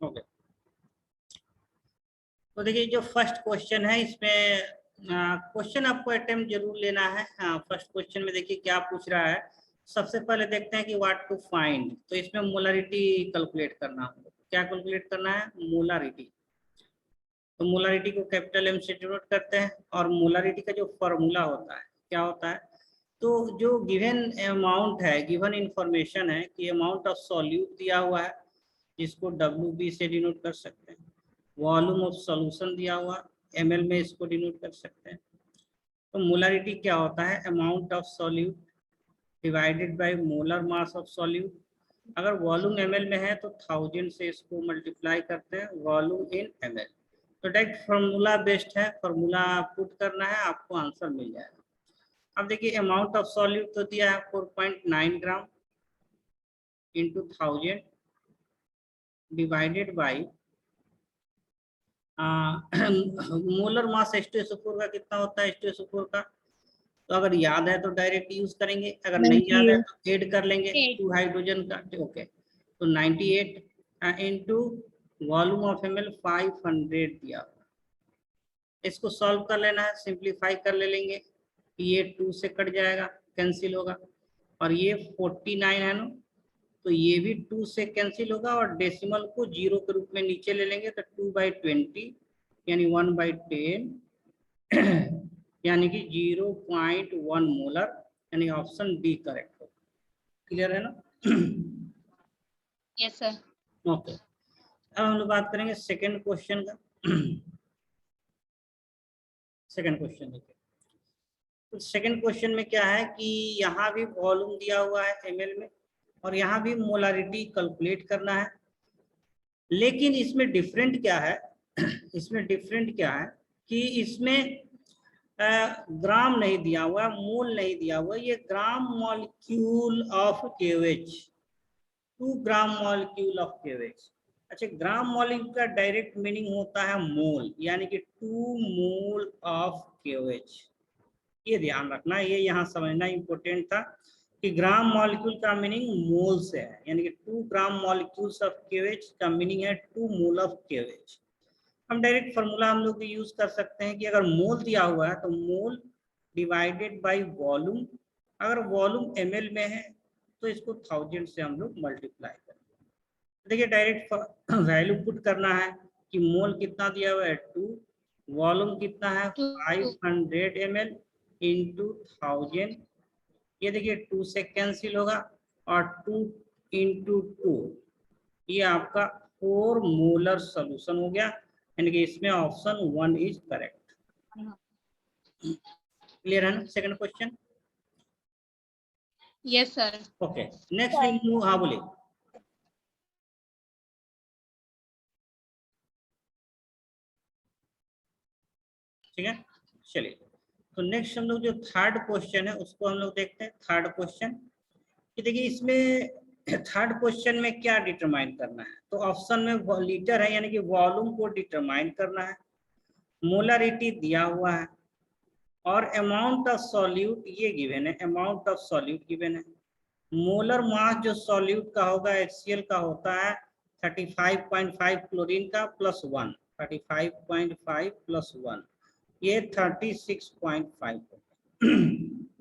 Okay, तो देखिए जो फर्स्ट क्वेश्चन है इसमें क्वेश्चन आपको अटेम्प्ट जरूर लेना है। हाँ, फर्स्ट क्वेश्चन में देखिए क्या पूछ रहा है। सबसे पहले देखते हैं कि व्हाट टू फाइंड। तो इसमें मोलारिटी कैलकुलेट करना है। क्या कैलकुलेट करना है? मोलारिटी। तो मोलारिटी को कैपिटल एम से डिनोट करते हैं और मोलारिटी का जो फॉर्मूला होता है क्या होता है? तो जो गिवन अमाउंट है, गिवन इंफॉर्मेशन है कि अमाउंट ऑफ सॉल्यूट दिया हुआ है जिसको WB से डिनोट कर सकते हैं, वॉल्यूम ऑफ सॉल्यूशन दिया हुआ ml में इसको डिनोट कर सकते हैं। तो मोलारिटी क्या होता है? Amount of solute divided by molar mass of solute. अगर वॉल्यूम ml में है तो 1000 से इसको मल्टीप्लाई करते हैं वॉल्यूम इन ml। तो डायरेक्ट फार्मूला बेस्ड है, फार्मूला पुट करना है, आपको आंसर मिल जाएगा। अब देखिए अमाउंट ऑफ सॉल्यूट तो दिया है 4.9 gram into 1000 divided by molar mass H2SO4 का कितना होता है H2SO4 का? तो अगर याद है तो डायरेक्ट यूज करेंगे, अगर नहीं याद है तो ऐड कर लेंगे 2 हाइड्रोजन का। ओके, तो 98 इंटू वॉल्यूम ऑफ ml 500 दिया। इसको सॉल्व कर लेना है, सिंप्लीफाई कर ले लेंगे, ये 2 से कट जाएगा, कैंसिल होगा, और ये 49 है ना, तो ये भी 2 से कैंसिल होगा और डेसिमल को 0 के रूप में नीचे ले लेंगे तो 2/20 यानी 1/10 यानी कि 0.1 मोलर, यानी ऑप्शन डी करेक्ट होगा। क्लियर है ना? Yes sir. ओके, अब हम लोग बात करेंगे सेकंड क्वेश्चन का। सेकंड क्वेश्चन देखिए, तो सेकंड क्वेश्चन में क्या है कि यहाँ भी वॉल्यूम दिया हुआ है ml में और यहाँ भी मोलारिटी कैलकुलेट करना है, लेकिन इसमें डिफरेंट क्या है? इसमें डिफरेंट क्या है कि इसमें ग्राम नहीं दिया हुआ, मोल नहीं दिया हुआ, ये gram molecule of KOH, 2 gram molecule of KOH। अच्छा, ग्राम मॉलिक्यूल का डायरेक्ट मीनिंग होता है मोल, यानी कि 2 मोल ऑफ KOH। ये ध्यान रखना, ये यहाँ समझना इंपॉर्टेंट था कि ग्राम मॉलिक्यूल का मीनिंग मोल से है, यानी कि 2 ग्राम मॉलिक्यूल्स ऑफ KOH का मीनिंग है 2 मोल ऑफ KOH। हम डायरेक्ट फार्मूला हम लोग यूज कर सकते हैं कि अगर मोल दिया हुआ है तो मोल डिवाइडेड बाय वॉल्यूम। अगर वॉल्यूम ml में है तो इसको 1000 से हम लोग मल्टीप्लाई करेंगे। देखिए डायरेक्ट वैल्यू पुट करना है कि मोल कितना दिया हुआ है 2, वॉल्यूम कितना है 500 ml इंटू 1000। ये देखिए 2 से कैंसिल होगा और 2 इंटू 2, ये आपका 4 मोलर सोल्यूशन हो गया, यानी कि इसमें ऑप्शन 1 इज करेक्ट। क्लियर है ना second question? Yes sir. Okay, next we move. हाँ बोलिए। ठीक है, चलिए, तो नेक्स्ट हम लोग जो थर्ड क्वेश्चन है उसको हम लोग देखते हैं। थर्ड क्वेश्चन कि देखिए इसमें थर्ड क्वेश्चन में क्या डिटरमाइन करना है? तो ऑप्शन में लीटर है, यानी कि वॉल्यूम को डिटरमाइन करना है, मोलारिटी दिया हुआ है और अमाउंट ऑफ सॉल्यूट ये गिवन है, अमाउंट ऑफ सॉल्यूट गिवन है। मोलर मास जो सॉल्यूट का होगा HCl का होता है 35.5 क्लोरीन का प्लस 1, 35.5 प्लस 1, ये 36.5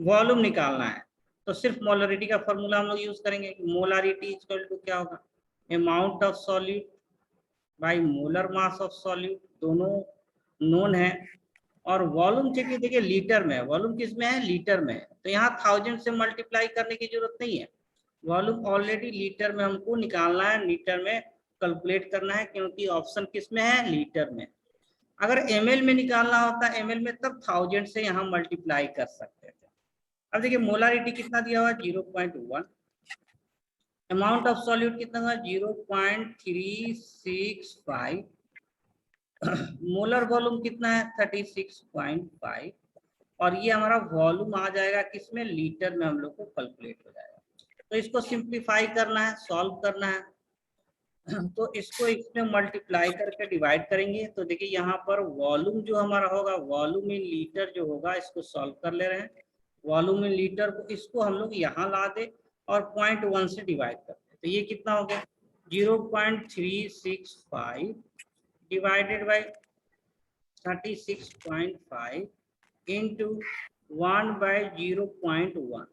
वॉल्यूम निकालना है। तो सिर्फ मोलरिटी का फॉर्मूला हम लोग यूज करेंगे। मोलारिटी इक्वल टू क्या होगा? Amount of solute by molar mass of solute, दोनों नोन है। और वॉल्यूम चाहिए, देखिए लीटर में, वॉल्यूम किस में है? लीटर में है, तो यहाँ 1000 से मल्टीप्लाई करने की जरूरत नहीं है, वॉल्यूम ऑलरेडी लीटर में हमको निकालना है, लीटर में कैलकुलेट करना है, क्योंकि ऑप्शन किस में है? लीटर में। अगर ml में निकालना होता है ml में, तब 1000 से यहाँ मल्टीप्लाई कर सकते थे। अब देखिए मोलारिटी कितना दिया हुआ है? 0.1, अमाउंट ऑफ सॉल्यूट कितना हुआ? 0.365, मोलर वॉल्यूम कितना है? 36.5, और ये हमारा वॉल्यूम आ जाएगा किसमें? लीटर में हम लोग को कैलकुलेट हो जाएगा। तो इसको सिंप्लीफाई करना है, सॉल्व करना है, तो इसको इसमें मल्टीप्लाई करके डिवाइड करेंगे। तो देखिए यहाँ पर वॉल्यूम जो हमारा होगा, वॉल्यूम इन लीटर जो होगा, इसको सॉल्व कर ले रहे हैं, वॉल्यूम इन लीटर को, इसको हम लोग यहाँ ला दे और 0.1 से डिवाइड करते हैं, तो ये कितना हो गया? 0.365 divided by 36.5 into 1 by 0.1।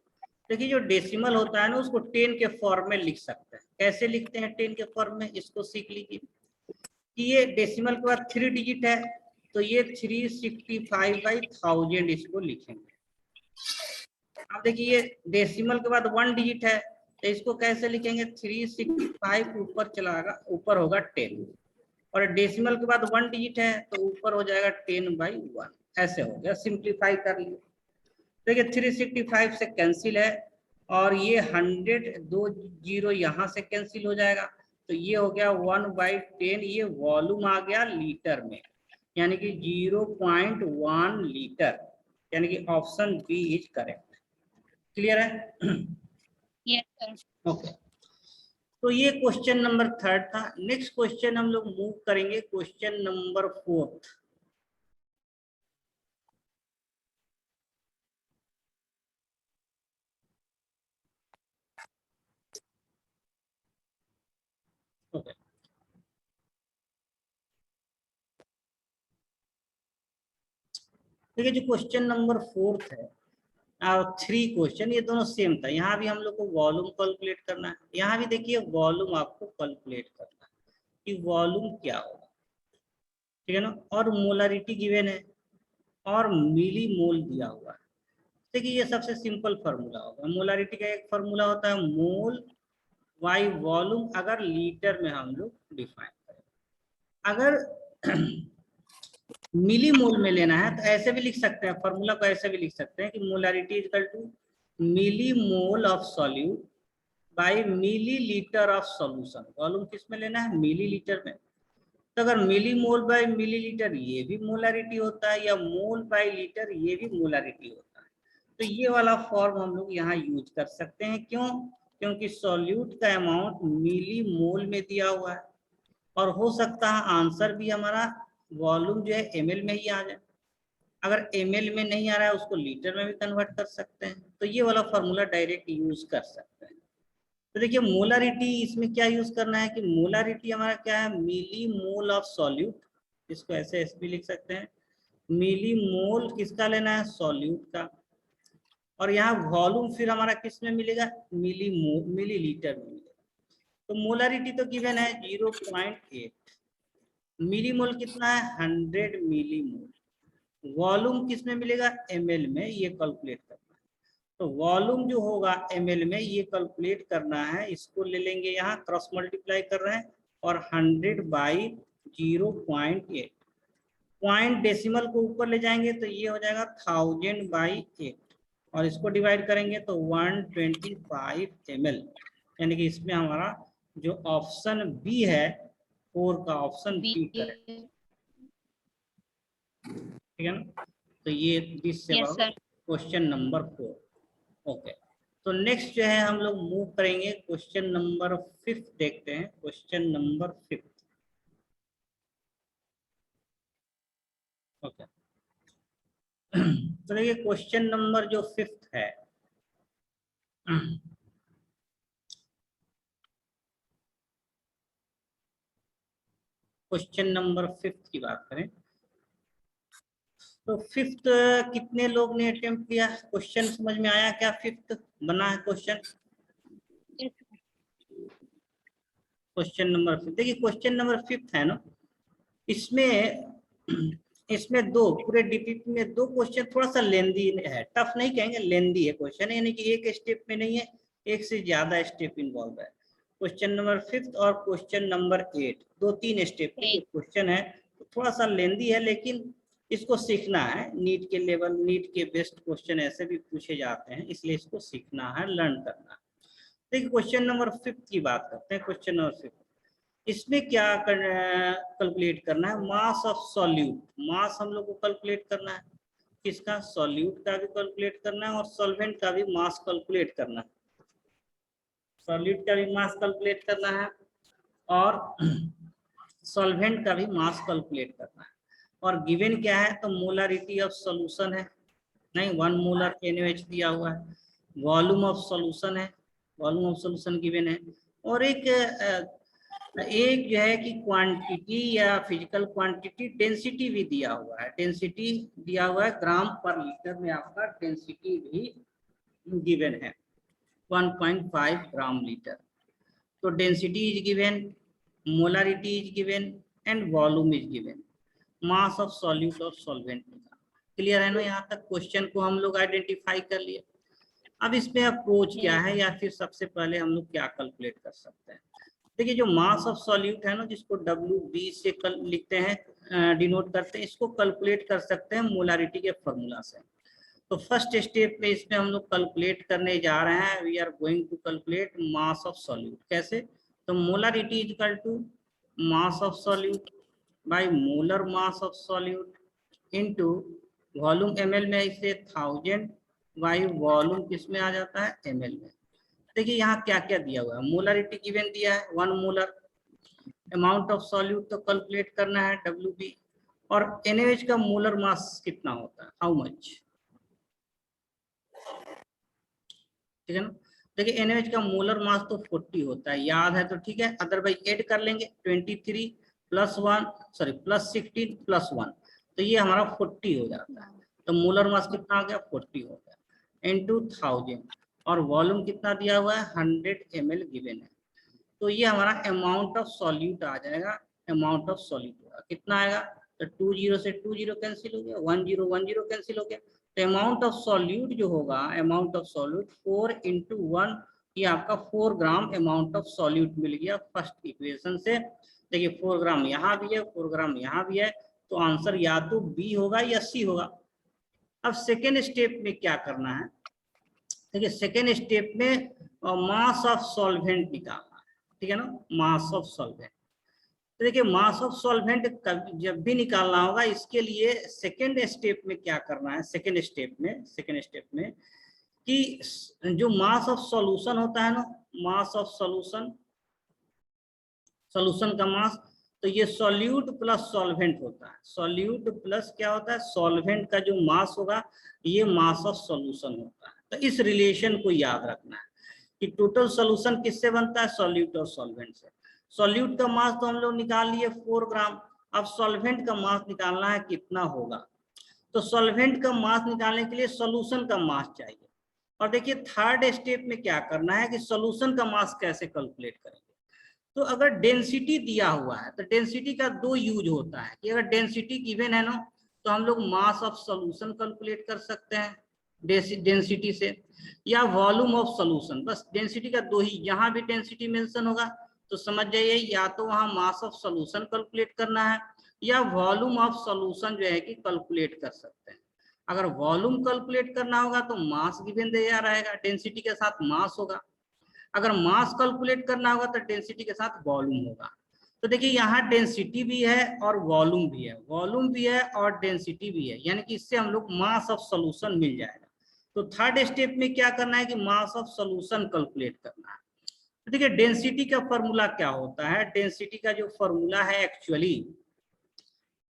देखिए जो डेसिमल होता है ना उसको 10 के फॉर्म में लिख सकते हैं। कैसे लिखते हैं 10 के फॉर्म में, इसको सीख लीजिए कि ये डेसिमल के बाद 3 डिजिट है तो ये 365/1000 इसको लिखेंगे। अब देखिए ये डेसिमल के बाद 1 डिजिट है तो इसको कैसे लिखेंगे, 365 ऊपर चलाएगा, ऊपर होगा 10, और डेसिमल के बाद 1 डिजिट है तो ऊपर हो जाएगा 10/1। ऐसे हो गया, सिंप्लीफाई कर लिए। देखिए 365 से कैंसिल है और ये 100, 2 जीरो यहाँ से कैंसिल हो जाएगा तो ये हो गया 1/10। ये वॉल्यूम आ गया लीटर में, यानी कि 0.1 लीटर, यानी कि option B is correct. Clear है? Yes sir. ओके, तो ये क्वेश्चन नंबर 3 था। नेक्स्ट क्वेश्चन हम लोग मूव करेंगे क्वेश्चन नंबर 4। ओके, देखिए जो क्वेश्चन नंबर 4 है और 3 क्वेश्चन ये दोनों सेम था। यहाँ भी हम लोग को वॉल्यूम कैलकुलेट करना है, यहाँ भी देखिए वॉल्यूम आपको कैलकुलेट करना है कि वॉल्यूम क्या होगा, ठीक है ना। और मोलारिटी गिवन है और मिली मोल दिया हुआ है। देखिए ये सबसे सिंपल फार्मूला होगा। मोलारिटी का एक फार्मूला होता है मोल बाई वॉल्यूम, अगर लीटर में हम लोग डिफाइन करें। अगर मिली मोल में लेना है तो ऐसे भी लिख सकते हैं, फॉर्मूला को ऐसे भी लिख सकते हैं कि molarity is equal to milli mole of solute by milli litre of solution. Volume किस में लेना है, मिली लीटर में। तो अगर मिली मोल बाई मिली लीटर ये भी मोलारिटी होता है, या मोल बाई लीटर ये भी मोलारिटी होता है, तो ये वाला फॉर्म हम लोग यहाँ यूज कर सकते हैं। क्यों? क्योंकि सॉल्यूट का अमाउंट मिली मोल में दिया हुआ है और हो सकता है आंसर भी हमारा वॉल्यूम जो है ml में ही आ जाए। अगर ml में नहीं आ रहा है उसको लीटर में भी कन्वर्ट कर सकते हैं, तो ये वाला फॉर्मूला डायरेक्ट यूज कर सकते हैं। तो देखिए मोलारिटी इसमें क्या यूज करना है कि मोलारिटी हमारा क्या है, मिली मोल ऑफ सॉल्यूट, इसको ऐसे भी लिख सकते हैं। मिली मोल किसका लेना है, सॉल्यूट का, और यहाँ वॉल्यूम फिर हमारा किस में मिलेगा, मिली लीटर में मिलेगा। तो मोलारिटी तो गिवन है 0.8, मिली मोल कितना है 100 मिली मोल, वॉल्यूम किस में मिलेगा ml में, ये कैलकुलेट करना है। तो वॉल्यूम जो होगा ml में ये कैलकुलेट करना है, इसको ले लेंगे यहाँ क्रॉस मल्टीप्लाई कर रहे हैं और 100/0.8, पॉइंट डेसिमल को ऊपर ले जाएंगे तो ये हो जाएगा 1000/8 और इसको डिवाइड करेंगे तो 125 ml, यानी कि इसमें हमारा जो ऑप्शन बी है 4 का ऑप्शन बी करेक्ट, ठीक है ना। तो ये दिस से क्वेश्चन नंबर 4। ओके, तो नेक्स्ट जो है हम लोग मूव करेंगे क्वेश्चन नंबर 5 देखते हैं। Question number 5, okay. तो देखिए क्वेश्चन नंबर जो 5 है, क्वेश्चन नंबर 5 की बात करें तो 5th कितने लोग ने अटेम्प्ट किया, क्वेश्चन समझ में आया क्या, 5th बना है क्वेश्चन। क्वेश्चन नंबर 5 देखिए क्वेश्चन नंबर 5 है ना, इसमें दो पूरे डीपीपी में 2 क्वेश्चन थोड़ा सा लेंदी है, टफ नहीं कहेंगे, लेंदी है क्वेश्चन, यानी कि एक स्टेप में नहीं है, एक से ज्यादा स्टेप इन्वॉल्व है। क्वेश्चन नंबर 5 और क्वेश्चन नंबर 8 2-3 स्टेप के क्वेश्चन है, तो थोड़ा सा लेंदी है, लेकिन इसको सीखना है। नीट के लेवल, नीट के बेस्ट क्वेश्चन ऐसे भी पूछे जाते हैं, इसलिए इसको सीखना है, लर्न करना है। देखिए क्वेश्चन नंबर 5 की बात करते हैं। क्वेश्चन नंबर 5 इसमें क्या कैलकुलेट करना है, मास ऑफ सॉल्यूट। मास हम लोग को कैलकुलेट करना है, किसका, सॉल्यूट का भी कैलकुलेट करना है और सॉल्वेंट का भी मास कैलकुलेट करना है। सॉल्यूट का भी मास कैलकुलेट करना है और सॉल्वेंट का भी मास कैलकुलेट करना है। और गिवन क्या है, तो मोलारिटी ऑफ सॉल्यूशन है, नहीं 1 मोलर NaOH दिया हुआ है, वॉल्यूम ऑफ सॉल्यूशन है, वॉल्यूम ऑफ सॉल्यूशन गिवन है, और एक एक जो है कि क्वांटिटी या फिजिकल क्वांटिटी, डेंसिटी भी दिया हुआ है, डेंसिटी दिया हुआ है ग्राम पर लीटर में, आपका डेंसिटी भी गिवन है 1.5 ग्राम लीटर। तो density is given, molarity is given and volume is given, mass of solute और सॉल्वेंट। क्लियर है ना? यहाँ तक क्वेश्चन को हम लोग आइडेंटिफाई कर लिए। अब इसमें अप्रोच क्या है, या फिर सबसे पहले हम लोग क्या कैलकुलेट कर सकते हैं? देखिए, जो मास ऑफ सॉल्यूट है ना, जिसको WB से लिखते हैं, डिनोट करते हैं, इसको कैलकुलेट कर सकते हैं मोलारिटी के फॉर्मूला से। तो फर्स्ट स्टेप में इसमें हम लोग कैलकुलेट करने जा रहे हैं, we are going to calculate mass of solute. कैसे? तो molarity is equal to mass of solute by molar mass of solute into volume ml में, इसे 1000 बाई वॉल्यूम किस में आ जाता है, ml में। देखिए यहाँ क्या क्या दिया हुआ है, मोलारिटी गिवन दिया है 1 मोलर, अमाउंट ऑफ सॉल्यूट तो कैलकुलेट करना है WB, और NaOH का मोलर मास कितना होता है, हाउ मच, ठीक है ना? देखिए NaOH का मोलर मास तो 40 होता है, याद है तो ठीक है, अदरवाइज ऐड कर लेंगे 23 प्लस 1 सॉरी प्लस 16 प्लस 1, तो ये हमारा 40 हो जाता है। तो मोलर मास कितना हो गया, 40 हो गया इनटू 1000, और वॉल्यूम कितना दिया हुआ है, 100 ml गिवन है। तो ये हमारा अमाउंट ऑफ सॉल्यूट आ जाएगा, अमाउंट ऑफ सॉल्यूट होगा कितना आएगा, तो 20 से 20 कैंसिल हो गया, 10 कैंसिल हो गया, तो अमाउंट ऑफ सॉल्यूट जो होगा, अमाउंट ऑफ सॉल्यूट 4 × 1, ये आपका 4 ग्राम अमाउंट ऑफ सॉल्यूट मिल गया फर्स्ट इक्वेशन से। देखिए 4 ग्राम यहाँ भी है, 4 ग्राम यहाँ भी है, तो आंसर या तो बी होगा या सी होगा। अब सेकेंड स्टेप में क्या करना है, देखिए सेकेंड स्टेप में मास ऑफ सॉल्वेंट निकालना है, ठीक है ना, मास ऑफ सॉल्वेंट। तो देखिए मास ऑफ सॉल्वेंट जब भी निकालना होगा, इसके लिए सेकेंड स्टेप में क्या करना है, सेकेंड स्टेप में कि जो मास ऑफ सॉल्यूशन होता है ना, मास ऑफ सॉल्यूशन, सॉल्यूशन का मास, तो ये सॉल्यूट प्लस सॉल्वेंट होता है, सॉल्यूट प्लस क्या होता है, सॉल्वेंट का जो मास होगा, ये मास ऑफ सॉल्यूशन होता है। तो इस रिलेशन को याद रखना है कि टोटल सॉल्यूशन किससे बनता है, सॉल्यूट और सॉल्वेंट से। सॉल्यूट का मास तो हम लोग निकाल लिए 4 ग्राम, अब सॉल्वेंट का मास निकालना है कितना होगा। तो सॉल्वेंट का मास निकालने के लिए सॉल्यूशन का मास चाहिए। और देखिए थर्ड स्टेप में क्या करना है कि सॉल्यूशन का मास कैसे कैलकुलेट करेंगे। तो अगर डेंसिटी दिया हुआ है, तो डेंसिटी का 2 यूज होता है कि अगर डेंसिटी गिवन है ना, तो हम लोग मास ऑफ सॉल्यूशन कैलकुलेट कर सकते हैं डेंसिटी से, या वॉल्यूम ऑफ सॉल्यूशन। बस डेंसिटी का 2 ही, यहाँ भी डेंसिटी मेंशन होगा तो समझ जाइए या तो वहाँ मास ऑफ सॉल्यूशन कैलकुलेट करना है, या वॉल्यूम ऑफ सॉल्यूशन जो है कि कैलकुलेट कर सकते हैं। अगर वॉल्यूम कैलकुलेट करना होगा तो मास गिवन दिया रहेगा, डेंसिटी के साथ मास होगा। अगर मास कैलकुलेट करना होगा तो डेंसिटी के साथ वॉल्यूम होगा। तो देखिए यहाँ डेंसिटी भी है और वॉल्यूम भी है, वॉल्यूम भी है और डेंसिटी भी है, यानी कि इससे हम लोग मास ऑफ सॉल्यूशन मिल जाएगा। तो थर्ड स्टेप में क्या करना है कि मास ऑफ सॉल्यूशन कैलकुलेट करना है। तो देखिए डेंसिटी का फॉर्मूला क्या होता है, डेंसिटी का जो फॉर्मूला है एक्चुअली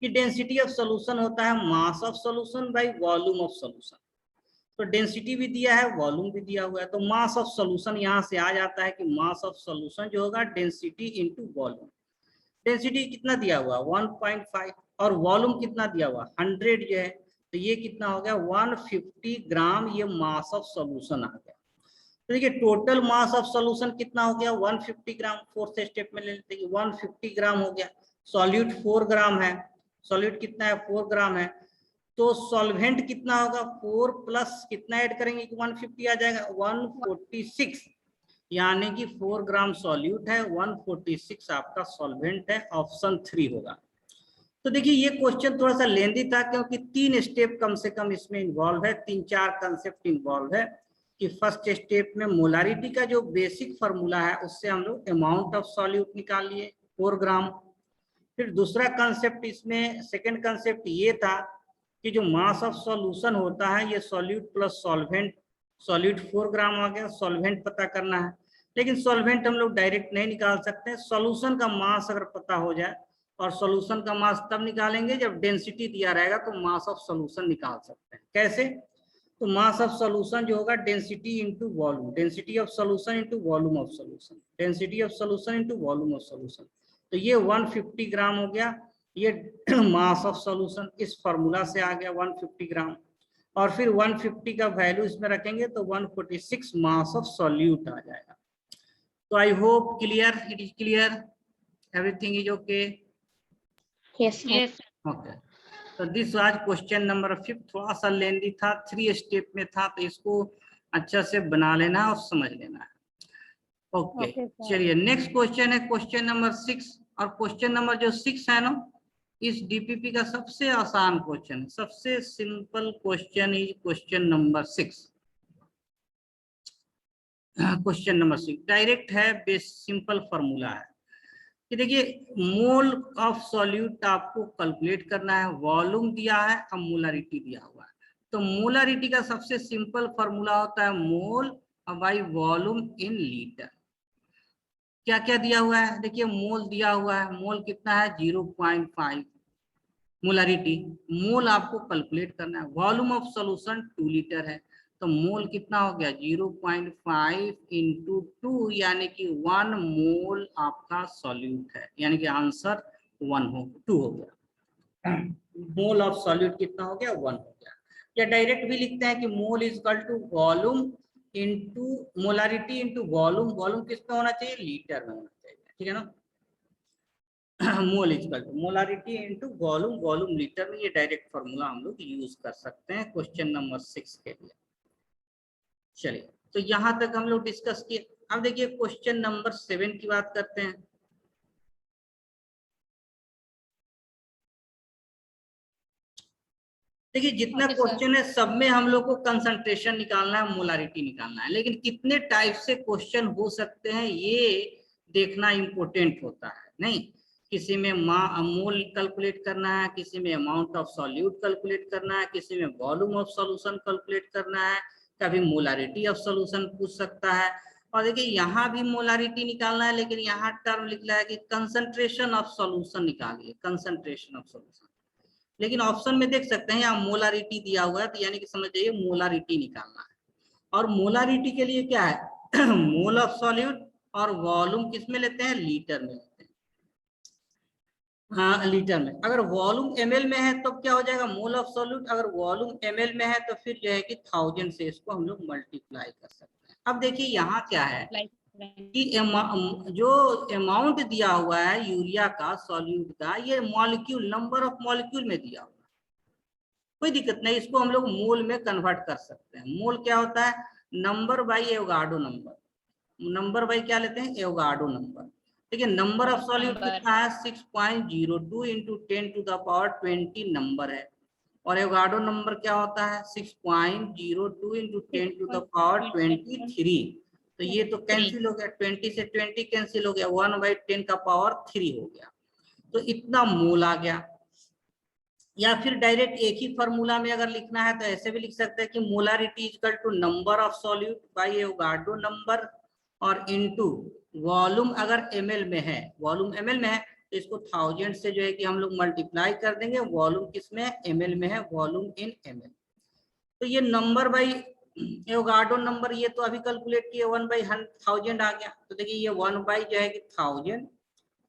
कि डेंसिटी ऑफ सॉल्यूशन होता है mass of solution by volume of solution. तो डेंसिटी भी दिया है, वॉल्यूम भी दिया हुआ है, तो मास ऑफ सॉल्यूशन यहाँ से आ जाता है कि मास ऑफ सॉल्यूशन जो होगा डेंसिटी इनटू वॉल्यूम। डेंसिटी कितना दिया हुआ 1.5, और वॉल्यूम कितना दिया हुआ 100 जो है, तो ये कितना हो गया 150 ग्राम, ये मास ऑफ सॉल्यूशन आ गया। तो देखिए टोटल मास ऑफ सॉल्यूशन कितना हो गया 150 ग्राम, फोर्थ स्टेप में ले लेते हैं 150 ग्राम हो गया। सॉल्यूट 4 ग्राम है, सॉल्यूट कितना है 4 ग्राम है, तो सॉल्वेंट कितना होगा 4 प्लस कितना ऐड करेंगे कि 150 आ जाएगा 146, यानी कि 4 ग्राम सॉल्यूट है, 146 आपका सॉल्वेंट है, ऑप्शन 3 होगा। तो देखिए ये क्वेश्चन थोड़ा सा लेंदी था क्योंकि 3 स्टेप कम से कम इसमें इन्वॉल्व है, 3-4 कंसेप्ट इन्वॉल्व है कि फर्स्ट स्टेप में मोलारिटी का जो बेसिक फार्मूला है उससे हम लोग अमाउंट ऑफ सॉल्यूट निकाल लिए 4 ग्राम। फिर दूसरा कंसेप्ट इसमें, सेकेंड कंसेप्ट ये था कि जो मास ऑफ सॉल्यूशन होता है ये सॉल्यूट प्लस सॉल्वेंट, सॉल्यूट 4 ग्राम आ गया, सॉल्वेंट पता करना है। लेकिन सॉल्वेंट हम लोग डायरेक्ट नहीं निकाल सकते, सॉल्यूशन का मास अगर पता हो जाए, और सॉल्यूशन का मास तब निकालेंगे जब डेंसिटी दिया रहेगा तो मास ऑफ सॉल्यूशन निकाल सकते हैं। कैसे? तो मास ऑफ सॉल्यूशन जो होगा density into volume, density of solution into volume of solution, density of solution into volume of solution. तो ये 150 ग्राम हो गया, ये मास ऑफ सॉल्यूशन इस फॉर्मूला से आ गया 150 ग्राम। और फिर 150 का वैल्यू इसमें रखेंगे तो 146 मास ऑफ सॉल्यूट आ जाएगा। तो I hope clear, it is clear, everything is okay. Yes, sir. Yes, sir. Okay, तो दिस वाज क्वेश्चन नंबर 5। थोड़ा सा लेंदी था, 3 स्टेप में था, तो इसको अच्छा से बना लेना और समझ लेना है। Okay, Okay, sir. चलिए नेक्स्ट क्वेश्चन है क्वेश्चन नंबर 6। और क्वेश्चन नंबर जो 6 है ना, इस डीपीपी का सबसे आसान क्वेश्चन, सबसे simple question is question number 6। Question number 6 direct है, बेस सिंपल फॉर्मूला है कि देखिए मोल ऑफ सॉल्यूट आपको कैलकुलेट करना है, वॉल्यूम दिया है और मोलारिटी दिया हुआ है। तो मोलारिटी का सबसे सिंपल फॉर्मूला होता है मोल बाई वॉल्यूम इन लीटर। क्या क्या दिया हुआ है, देखिए मोल दिया हुआ है, मोल कितना है 0.5, मोलारिटी, मोल आपको कैलकुलेट करना है। वॉल्यूम ऑफ सॉल्यूशन 2 लीटर है, तो मोल कितना हो गया 0.5 इंटू 2, यानी कि 1 मोल आपका सॉल्यूट है, यानी कि आंसर 2 हो गया। मोल ऑफ सॉल्यूट कितना हो गया 1 हो गया। या डायरेक्ट भी लिखते हैं कि mole is equal to volume into molarity into volume, volume किस में होना चाहिए लीटर में होना चाहिए, ठीक है ना। Mole is equal to molarity into volume, volume litre में, ये डायरेक्ट फॉर्मूला हम लोग यूज कर सकते हैं क्वेश्चन नंबर 6 के लिए। चलिए, तो यहां तक हम लोग डिस्कस किए। अब देखिए क्वेश्चन नंबर 7 की बात करते हैं। देखिए जितना Okay, sir. क्वेश्चन है सब में हम लोग को कंसंट्रेशन निकालना है, मोलारिटी निकालना है, लेकिन कितने टाइप से क्वेश्चन हो सकते हैं ये देखना इंपॉर्टेंट होता है। नहीं, किसी में मोल कैलकुलेट करना है, किसी में अमाउंट ऑफ सॉल्यूट कैलकुलेट करना है, किसी में वॉल्यूम ऑफ सॉल्यूशन कैलकुलेट करना है, कभी मोलारिटी ऑफ सॉल्यूशन पूछ सकता है। और देखिए यहाँ भी मोलारिटी निकालना है, लेकिन यहाँ टर्म लिख रहा है कि कंसंट्रेशन ऑफ सॉल्यूशन निकालिए, कंसंट्रेशन ऑफ सॉल्यूशन। लेकिन ऑप्शन में देख सकते हैं यहाँ मोलारिटी दिया हुआ है, तो यानी कि समझ जाइए मोलारिटी निकालना है। और मोलारिटी के लिए क्या है मोल ऑफ सॉल्यूट, और वॉल्यूम किस में लेते हैं लीटर में लेते हैं। हाँ लीटर में, अगर वॉल्यूम ml में है तो क्या हो जाएगा मोल ऑफ सॉल्यूट, अगर वॉल्यूम ml में है तो फिर जो है कि 1000 से इसको हम लोग मल्टीप्लाई कर सकते हैं। अब देखिए यहाँ क्या है कि जो अमाउंट दिया हुआ है यूरिया का सॉल्यूट का, ये मॉलिक्यूल नंबर ऑफ मॉलिक्यूल में दिया हुआ है, कोई दिक्कत नहीं, इसको हम लोग मोल में कन्वर्ट कर सकते हैं। मोल क्या होता है number by Avogadro number, number by क्या लेते हैं एवोगाड्रो नंबर। देखिए नंबर ऑफ सॉल्यूट कितना है 6.02 इंटू 10⁻20 नंबर है, और एवोगाड्रो नंबर क्या होता है 6.02 इंटू 10⁻23। तो ये तो कैंसिल हो गया, 20 से 20 कैंसिल हो गया, 1/10⁻3 हो गया, तो इतना मोल आ गया। या फिर डायरेक्ट एक ही फॉर्मूला में अगर लिखना है तो ऐसे भी लिख सकते हैं कि molarity equal to number of solute by Avogadro number और इनटू वॉल्यूम, अगर ml में है, वॉल्यूम ml में है तो इसको 1000 से जो है कि हम लोग मल्टीप्लाई कर देंगे, वॉल्यूम किस में है ml में है, वॉल्यूम इन ml। तो ये नंबर बाई एवोगाड्रो नंबर ये तो अभी कैलकुलेट किए 1/1000 आ गया, तो देखिए ये 1 बाई जो है कि 1000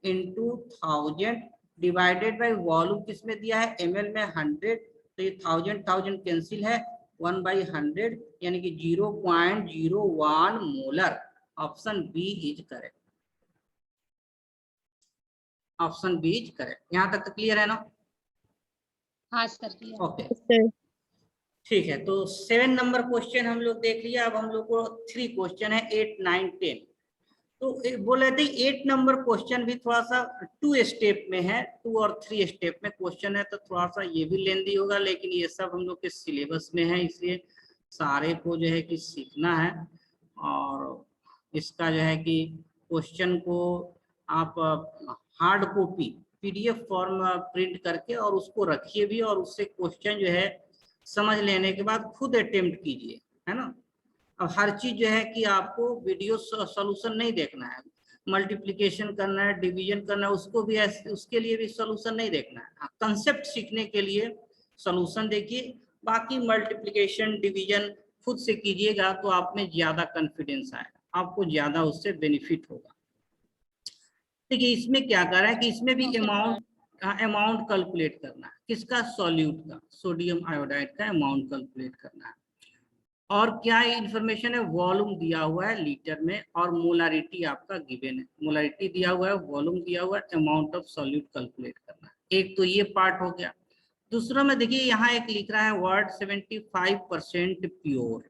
इंटू 1000 डिवाइडेड बाई वॉल्यूम किस में दिया है ml में 100, तो ये 1000 कैंसिल है, 1/100 यानी कि 0.01 molar. Option B is correct, option B is correct. यहाँ तक तो क्लियर है ना। हाँ सर, क्लियर। ओके ठीक है, तो 7 नंबर क्वेश्चन हम लोग देख लिया। अब हम लोग को 3 क्वेश्चन है 8, 9, 10। तो बोल रहे थे 8 नंबर क्वेश्चन भी थोड़ा सा 2 स्टेप में है, 2 और 3 स्टेप में क्वेश्चन है, तो थोड़ा सा ये भी लेंदी होगा, लेकिन ये सब हम लोग के सिलेबस में है, इसलिए सारे को जो है कि सीखना है। और इसका जो है कि क्वेश्चन को आप hard copy PDF form print करके और उसको रखिए भी, और उससे क्वेश्चन जो है समझ लेने के बाद खुद अटेम्प्ट कीजिए, है ना। अब हर चीज जो है कि आपको वीडियो सॉल्यूशन नहीं देखना है, मल्टीप्लिकेशन करना है, डिवीजन करना है, उसको भी उसके लिए भी सॉल्यूशन नहीं देखना है। कंसेप्ट सीखने के लिए सॉल्यूशन देखिए, बाकी मल्टीप्लिकेशन डिवीजन खुद से कीजिएगा तो आप में ज्यादा कॉन्फिडेंस आएगा, आपको ज्यादा उससे बेनिफिट होगा। देखिए इसमें क्या कर रहा है कि इसमें भी अमाउंट कैलकुलेट करना है, किसका, सॉल्यूट का, सोडियम आयोडाइड का अमाउंट कैलकुलेट करना है। और क्या इंफॉर्मेशन है, वॉल्यूम दिया हुआ है लीटर में और मोलारिटी आपका गिवन है, मोलारिटी दिया हुआ है, वॉल्यूम दिया हुआ है, अमाउंट ऑफ सॉल्यूट कैलकुलेट करना है। एक तो ये पार्ट हो गया। दूसरा में देखिए यहाँ एक लिख रहा है वर्ड 75% प्योर,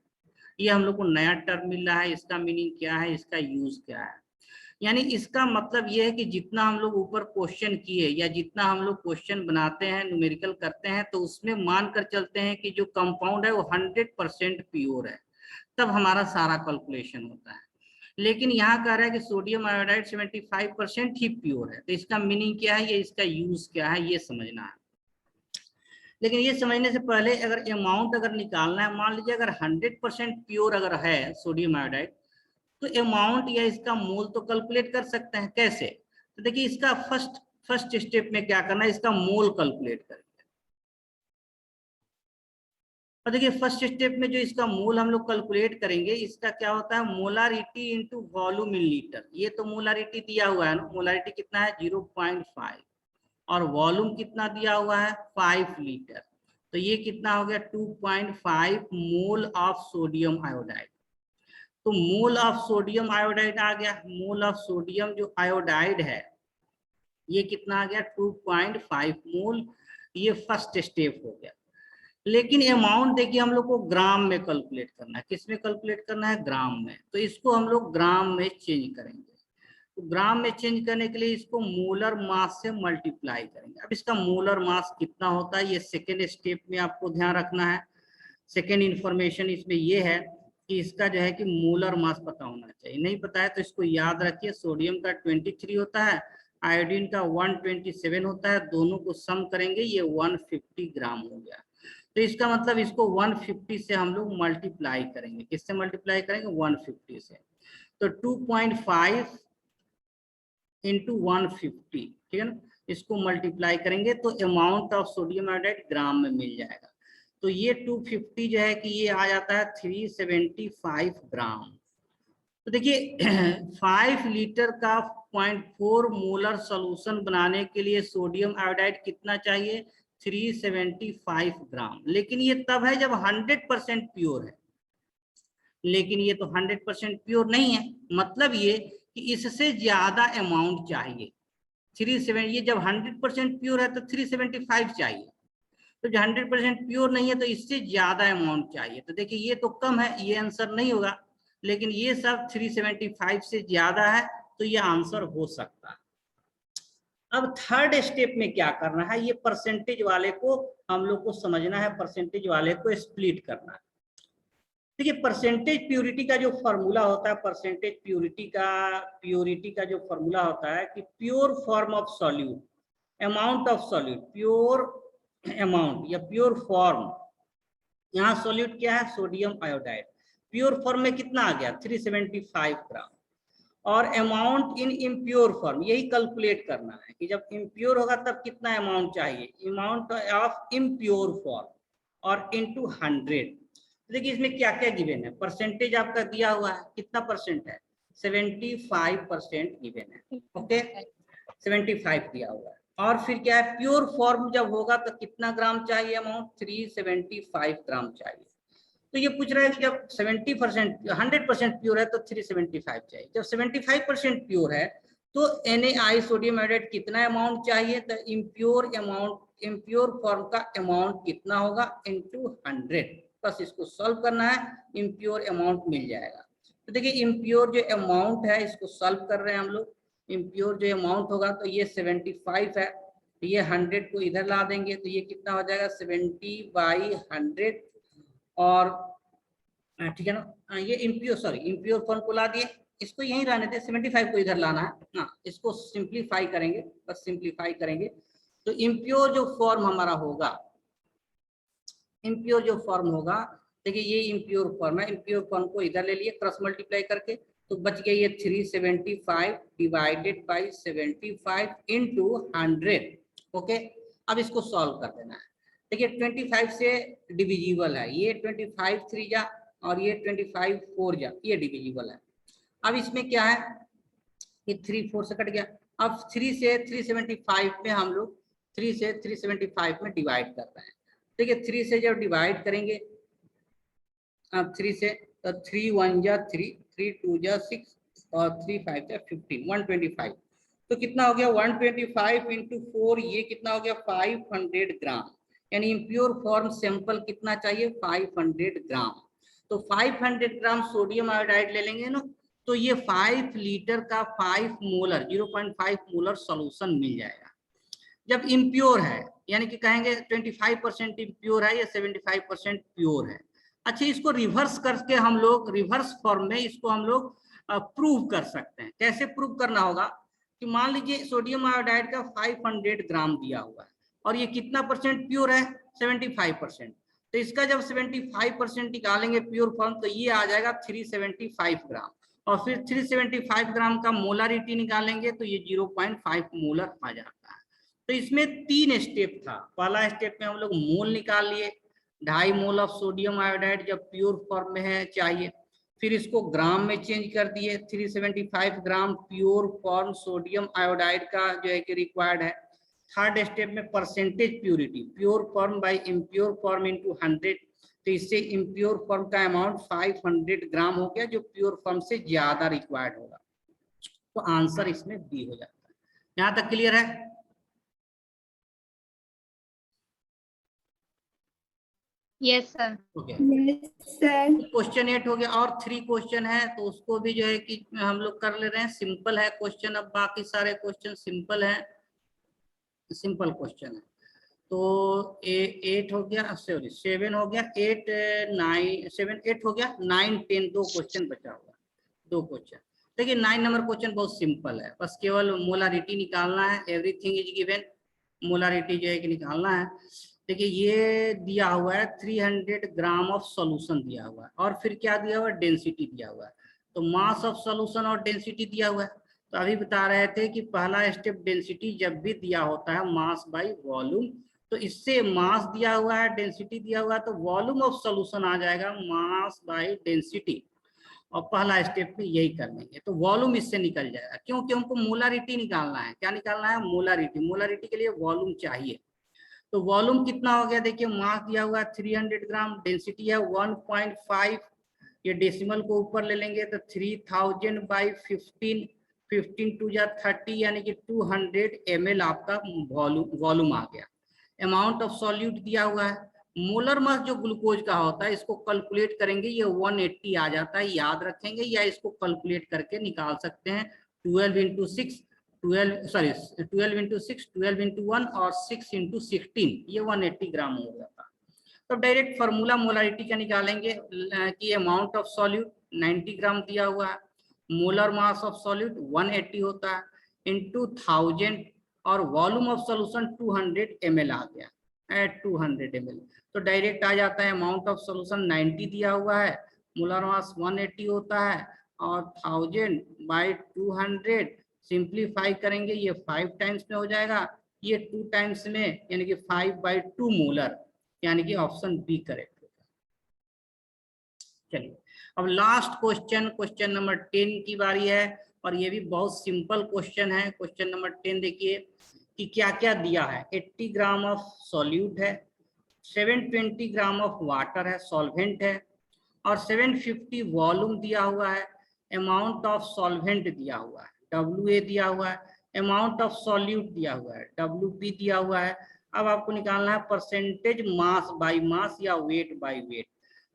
ये हम लोग को नया टर्म मिल रहा है, इसका मीनिंग क्या है, इसका यूज क्या है। यानी इसका मतलब ये है कि जितना हम लोग ऊपर क्वेश्चन किए या जितना हम लोग क्वेश्चन बनाते हैं, न्यूमेरिकल करते हैं, तो उसमें मान कर चलते हैं कि जो कंपाउंड है वो 100% प्योर है, तब हमारा सारा कैलकुलेशन होता है। लेकिन यहाँ कह रहा है कि सोडियम आयोडाइड 75% ही प्योर है, तो इसका मीनिंग क्या है, ये इसका यूज क्या है, ये समझना है। लेकिन ये समझने से पहले अगर अमाउंट अगर निकालना है, मान लीजिए अगर 100% प्योर अगर है सोडियम आयोडाइड, तो अमाउंट या इसका मोल तो कैलकुलेट कर सकते हैं। कैसे, तो देखिए इसका फर्स्ट स्टेप में क्या करना है, इसका मोल कैलकुलेट करेंगे। और देखिए फर्स्ट स्टेप में जो इसका मोल हम लोग कैलकुलेट करेंगे, इसका क्या होता है, molarity into volume in litre. ये तो मोलारिटी दिया हुआ है ना, मोलारिटी कितना है 0.5 और वॉल्यूम कितना दिया हुआ है 5 लीटर, तो ये कितना हो गया 2.5 मोल ऑफ सोडियम आयोडाइड। तो मोल ऑफ सोडियम आयोडाइड आ गया, मोल ऑफ सोडियम जो आयोडाइड है ये कितना आ गया 2.5 मोल, ये फर्स्ट स्टेप हो गया। लेकिन अमाउंट देखिए हम लोग को ग्राम में कैलकुलेट करना है, किस में कैलकुलेट करना है, ग्राम में। तो इसको हम लोग ग्राम में चेंज करेंगे, तो ग्राम में चेंज करने के लिए इसको मोलर मास से मल्टीप्लाई करेंगे। अब इसका मोलर मास कितना होता है, ये सेकेंड स्टेप में आपको ध्यान रखना है। सेकेंड इंफॉर्मेशन इसमें ये है कि इसका जो है कि मोलर मास पता होना चाहिए, नहीं पता है तो इसको याद रखिए। सोडियम का 23 होता है, आयोडीन का 127 होता है, दोनों को सम करेंगे ये 150 ग्राम हो गया। तो इसका मतलब इसको 150 से हम लोग मल्टीप्लाई करेंगे, किससे मल्टीप्लाई करेंगे 150 से। तो 2.5 इंटू 150, ठीक है ना, इसको मल्टीप्लाई करेंगे तो अमाउंट ऑफ सोडियम आयोडाइड ग्राम में मिल जाएगा। तो ये 250 जो है कि ये आ जाता है 375 ग्राम। तो देखिए 5 लीटर का 0.4 मोलर सॉल्यूशन बनाने के लिए सोडियम आयोडाइड कितना चाहिए 375 ग्राम। लेकिन ये तब है जब 100% प्योर है, लेकिन ये तो 100% प्योर नहीं है, मतलब ये कि इससे ज्यादा अमाउंट चाहिए। 37 ये जब 100% प्योर है तो 375 चाहिए, तो जो 100% प्योर नहीं है तो इससे ज्यादा अमाउंट चाहिए। तो देखिए ये तो कम है, ये आंसर नहीं होगा, लेकिन ये सब 375 से ज्यादा है तो ये आंसर हो सकता है। अब थर्ड स्टेप में क्या करना है, ये परसेंटेज वाले को हम लोग को समझना है, परसेंटेज वाले को स्प्लिट करना है। देखिए परसेंटेज प्योरिटी का जो फॉर्मूला होता है, परसेंटेज प्योरिटी का जो फॉर्मूला होता है कि pure form of solute, amount of solute, pure amount या प्योर फॉर्म। यहाँ सॉल्यूट क्या है सोडियम आयोडाइड, प्योर फॉर्म में कितना आ गया 375 ग्राम, और अमाउंट इन इम्प्योर फॉर्म यही कैलकुलेट करना है कि जब इम्प्योर होगा तब कितना अमाउंट चाहिए, अमाउंट ऑफ इम्प्योर फॉर्म और इनटू 100। देखिए इसमें क्या क्या गिवन है, परसेंटेज आपका दिया हुआ है, कितना परसेंट है 75% गिवन है, ओके 75 दिया हुआ है। और फिर क्या है प्योर फॉर्म जब होगा तो कितना ग्राम चाहिए अमाउंट 375 ग्राम चाहिए। तो ये पूछ रहा है कि जब 70% 100% प्योर है तो 375 चाहिए, जब 75% प्योर है तो NaI सोडियम आयोडाइड कितना अमाउंट चाहिए, तो इम्प्योर अमाउंट, इम्प्योर फॉर्म का अमाउंट कितना होगा इनटू 100। बस इसको सॉल्व करना है, इम्प्योर अमाउंट मिल जाएगा। तो देखिए इम्प्योर जो अमाउंट है इसको सॉल्व कर रहे हैं हम लोग। इम्प्योर जो अमाउंट होगा तो ये 75 है, तो ये 100 को इधर ला देंगे तो ये कितना हो जाएगा 70/100। और ठीक है ना, ये इम्प्योर फॉर्म को ला दिए, इसको यहीं रहने थे, 75 को इधर लाना है ना, इसको सिंप्लीफाई करेंगे, बस सिंप्लीफाई करेंगे तो इम्प्योर जो फॉर्म हमारा होगा, इम्प्योर जो फॉर्म होगा, देखिए ये इम्प्योर फॉर्म है, इम्प्योर फॉर्म को इधर ले लिए क्रॉस मल्टीप्लाई करके, तो बच गया ये 375 डिवाइडेड बाई 75 इंटू 100। ओके अब इसको सॉल्व कर देना है। देखिए 25 से डिविजिबल है, ये 25 3 जा और ये 25 4 जा, ये डिविजिबल है। अब इसमें क्या है कि 3 4 से कट गया। अब 3 से 375 में हम लोग 3 से 375 में डिवाइड कर रहे हैं। देखिए 3 से जब डिवाइड करेंगे, अब 3 से तो 3 1 जा 3, 3 2 जा 6 और 3 5 जा 15, 125। तो कितना हो गया 125 इंटू 4, ये कितना हो गया 500 ग्राम। यानी इम्प्योर फॉर्म सैंपल कितना चाहिए 500 ग्राम। तो 500 ग्राम सोडियम आयोडाइड ले लेंगे ना, तो ये 5 लीटर का 5 मोलर 0.5 मोलर सॉल्यूशन मिल जाएगा। जब इम्प्योर है यानी कि कहेंगे 25% इम्प्योर है या 75% प्योर है। अच्छा, इसको रिवर्स करके हम लोग रिवर्स फॉर्म में इसको हम लोग प्रूव कर सकते हैं। कैसे प्रूव करना होगा कि मान लीजिए सोडियम आयोडाइड का 500 ग्राम दिया हुआ है और ये कितना परसेंट प्योर है 75%। तो इसका जब 75% निकालेंगे प्योर फॉर्म तो ये आ जाएगा 375 ग्राम और फिर 375 ग्राम का मोलारिटी निकालेंगे तो ये 0.5 मोलर आ जाता है। तो इसमें 3 स्टेप था। पहला स्टेप में हम लोग मोल निकाल लिए, 2.5 मोल ऑफ सोडियम आयोडाइड जब प्योर फॉर्म में है चाहिए। फिर इसको ग्राम में चेंज कर दिए, 375 ग्राम प्योर फॉर्म सोडियम आयोडाइड का जो है कि रिक्वायर्ड है। थर्ड स्टेप में percentage purity, pure form by impure form into 100। तो इससे इम्प्योर फॉर्म का अमाउंट 500 ग्राम हो गया, जो प्योर फॉर्म से ज्यादा रिक्वायर्ड होगा। तो आंसर इसमें बी हो जाता है। यहां तक क्लियर है? Yes sir. Okay, sir question 8 हो गया और 3 क्वेश्चन है तो उसको भी जो है कि हम लोग कर ले रहे हैं। सिंपल है क्वेश्चन, अब बाकी सारे क्वेश्चन सिंपल है, सिंपल क्वेश्चन है। तो 8 हो गया, सॉरी 7 हो गया, 8 9 7 8 हो गया, 9 10 2 क्वेश्चन बचा हुआ, 2 क्वेश्चन। देखिए 9 नंबर क्वेश्चन बहुत सिंपल है, बस केवल मोलारिटी निकालना है। एवरीथिंग इज गिवन, मोलारिटी जो है कि निकालना है। देखिए ये दिया हुआ है 300 ग्राम ऑफ सॉल्यूशन दिया हुआ है और फिर क्या दिया हुआ है डेंसिटी दिया हुआ है। तो मास ऑफ सॉल्यूशन और डेंसिटी दिया हुआ है। तो अभी बता रहे थे कि पहला स्टेप डेंसिटी जब भी दिया होता है मास बाय वॉल्यूम, तो इससे मास दिया हुआ है डेंसिटी दिया हुआ है तो वॉल्यूम ऑफ सॉल्यूशन आ जाएगा मास बाय डेंसिटी। और पहला स्टेप में यही कर लेंगे तो वॉल्यूम इससे निकल जाएगा, क्योंकि हमको मोलारिटी निकालना है। क्या निकालना है? मोलारिटी। मोलारिटी के लिए वॉल्यूम चाहिए। तो वॉल्यूम कितना हो गया? देखिए मास दिया हुआ है 300 ग्राम, डेंसिटी है 1.5, ये डेसिमल को ऊपर ले लेंगे तो 3000 बाई 15, 15 टू जा 30 यानी कि 200 ml आपका वॉल्यूम आ गया। अमाउंट ऑफ सॉल्यूट दिया हुआ है, मोलर मास जो ग्लूकोज का होता है इसको कैलकुलेट करेंगे, ये 180 आ जाता है, याद रखेंगे, या इसको कैलकुलेट करके निकाल सकते हैं। 12 इंटू 6 12 सॉरी 12 इंटू 6 12 इंटू 1 और 6 इंटू 16, ये 180 ग्राम हो जाता है। तो डायरेक्ट फार्मूला मोलारिटी का निकालेंगे कि अमाउंट ऑफ सॉल्यूट 90 ग्राम दिया हुआ है, मोलर मास ऑफ सॉल्यूट 180 होता है इंटू 1000 और वॉल्यूम ऑफ सॉल्यूशन 200 ml आ गया एट 200 ml। तो डायरेक्ट आ जाता है अमाउंट ऑफ सॉल्यूशन 90 दिया हुआ है, मोलर मास 180 होता है और 1000 बाई 200 सिंप्लीफाई करेंगे, ये 5 टाइम्स में हो जाएगा, ये 2 टाइम्स में यानी कि 5/2 मोलर, यानी कि ऑप्शन बी करेक्ट होगा। चलिए अब लास्ट क्वेश्चन, क्वेश्चन नंबर 10 की बारी है और ये भी बहुत सिंपल क्वेश्चन है। क्वेश्चन नंबर 10 देखिए कि क्या क्या दिया है। 80 ग्राम ऑफ सॉल्यूट है, 720 ग्राम ऑफ वाटर है, सॉल्वेंट है, और 750 वॉल्यूम दिया हुआ है। अमाउंट ऑफ सॉल्वेंट दिया हुआ है, WA दिया हुआ है, अमाउंट ऑफ सॉल्यूट दिया हुआ है, WB दिया हुआ है। अब आपको निकालना है परसेंटेज मास बाय मास या वेट बाय वेट।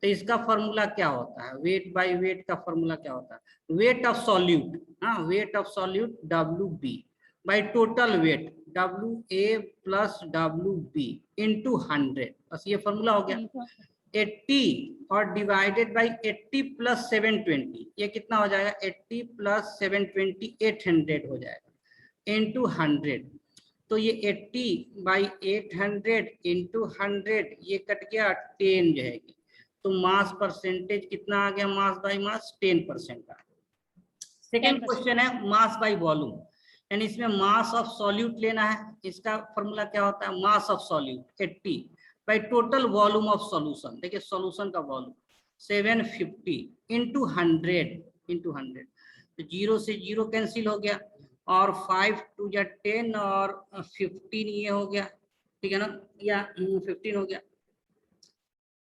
तो इसका फॉर्मूला क्या होता है? वेट बाय वेट का फॉर्मूला क्या होता है? वेट ऑफ सॉल्यूट, हाँ weight of solute WB by total weight WA plus WB into 100, बस ये फॉर्मूला हो गया। 80 और डिवाइडेड बाई 80 प्लस 720, ये कितना हो जाएगा? 80 प्लस 720 800 हो जाएगा इंटू 100। तो ये 80 बाई 800 इंटू 100, ये कट गया 10 जो है। तो मास परसेंटेज कितना आ गया? मास बाई मास 10% का। सेकेंड क्वेश्चन है मास बाई वॉल्यूम, यानी इसमें मास ऑफ सॉल्यूट लेना है। इसका फॉर्मूला क्या होता है? मास of solute 80 by total volume of solution. देखिए सॉल्यूशन का वॉल्यूम 750 इंटू 100 तो 0 से 0 कैंसिल हो गया और 5 2 या 10 और 15 ये हो गया, ठीक है ना, या 15 हो गया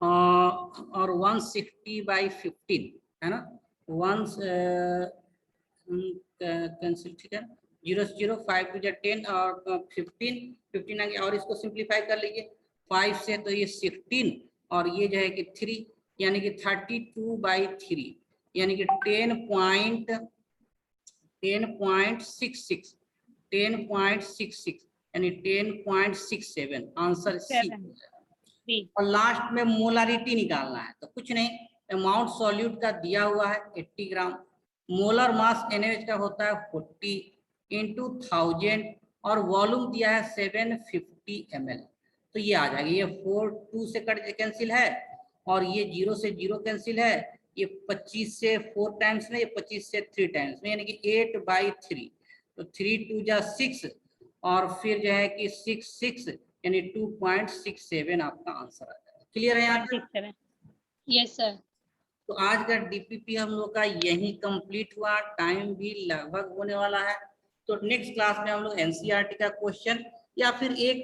और 160/15 है ना, वंस कैंसिल, ठीक है, 0 से 0 5 2 या 10 और 15 आ गया और इसको सिंप्लीफाई कर लीजिए 5 से तो ये 16 और ये जो है कि 3 यानी कि 32/3 यानी कि 10.66 यानी 10.67 आंसर सी। और लास्ट में मोलारिटी निकालना है तो कुछ नहीं, अमाउंट सॉल्यूट का दिया हुआ है 80 ग्राम, मोलर मास NaOH का होता है 40 इंटू 1000 और वॉल्यूम दिया है 750 ml। तो ये आ जाएगा, ये 4 2 से कट कैंसिल है और ये 0 से 0 कैंसिल है, ये 25 से 4 टाइम्स में, ये 25 से 3 टाइम्स में यानी कि 8/3 तो 3 2 जा 6 और फिर जो है कि 6 यानी 2.67 आपका आंसर आ जाएगा। क्लियर है यहाँ पे? Yes sir. तो आज का DPP हम लोग का यही कंप्लीट हुआ, टाइम भी लगभग होने वाला है। तो नेक्स्ट क्लास में हम लोग NCERT का क्वेश्चन या फिर एक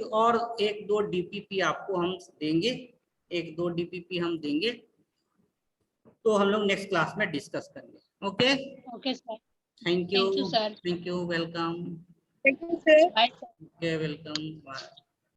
दो DPP आपको हम देंगे, 1-2 DPP हम देंगे, तो हम लोग नेक्स्ट क्लास में डिस्कस करेंगे। Okay okay sir, thank you sir, thank you, welcome, Thank you, sir. Bye sir. Okay welcome, bye.